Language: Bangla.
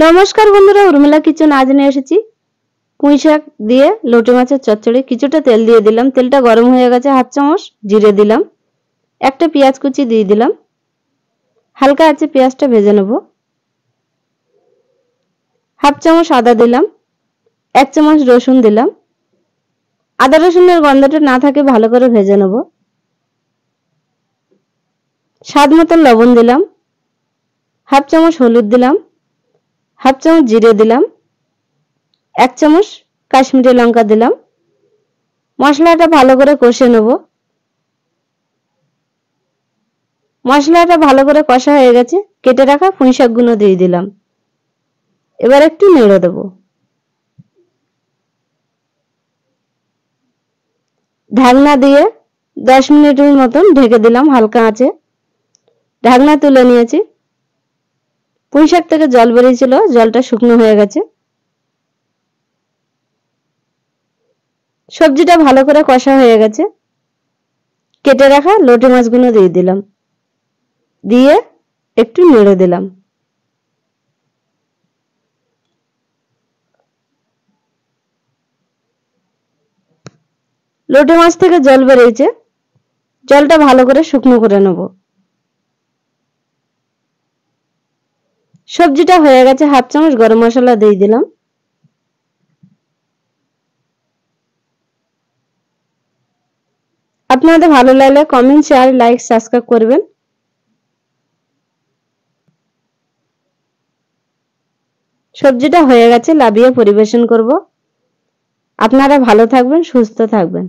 নমস্কার বন্ধুরা, উর্মিলা কিচেন আজ নিয়ে এসেছি পুঁই শাক দিয়ে লোটে মাছের চচ্চড়ি। কিছুটা তেল দিয়ে দিলাম, তেলটা গরম হয়ে গেছে। হাফ চামচ জিরে দিলাম, একটা পেঁয়াজ কুচি দিয়ে দিলাম, হালকা আছে পেঁয়াজটা ভেজে নেব। হাফ চামচ আদা দিলাম, এক চামচ রসুন দিলাম। আদা রসুনের গন্ধটা না থাকে ভালো করে ভেজে নেব। স্বাদ মতো লবণ দিলাম, হাফ চামচ হলুদ দিলাম, হাফ চামচ জিরে দিলাম, এক চামচ কাশ্মীরি লঙ্কা দিলাম। মশলাটা ভালো করে কষে নেব। মশলাটা ভালো করে কষা হয়ে গেছে, কেটে রাখা পুঁই শাকগুলো দিয়ে দিলাম। এবার একটু নেড়ে দেব। ঢাকনা দিয়ে 10 মিনিটের মতন ঢেকে দিলাম হালকা আঁচে। ঢাকনা তুলে নিয়েছি। পুঁই শাক থেকে জল বেরিয়েছিল, জলটা শুকনো হয়ে গেছে। সবজিটা ভালো করে কষা হয়ে গেছে। কেটে রাখা লোটে মাছগুলো দিয়ে দিলাম, দিয়ে একটু নেড়ে দিলাম। লোটে মাছ থেকে জল বেরিয়েছে, জলটা ভালো করে শুকনো করে নেব। সবজিটা হয়ে গেছে। হাফ চামচ গরম মশলা দিয়ে দিলাম। আপনাদের ভালো লাগলে কমেন্ট, শেয়ার, লাইক, সাবস্ক্রাইব করবেন। সবজিটা হয়ে গেছে, নামিয়ে পরিবেশন করব। আপনারা ভালো থাকবেন, সুস্থ থাকবেন।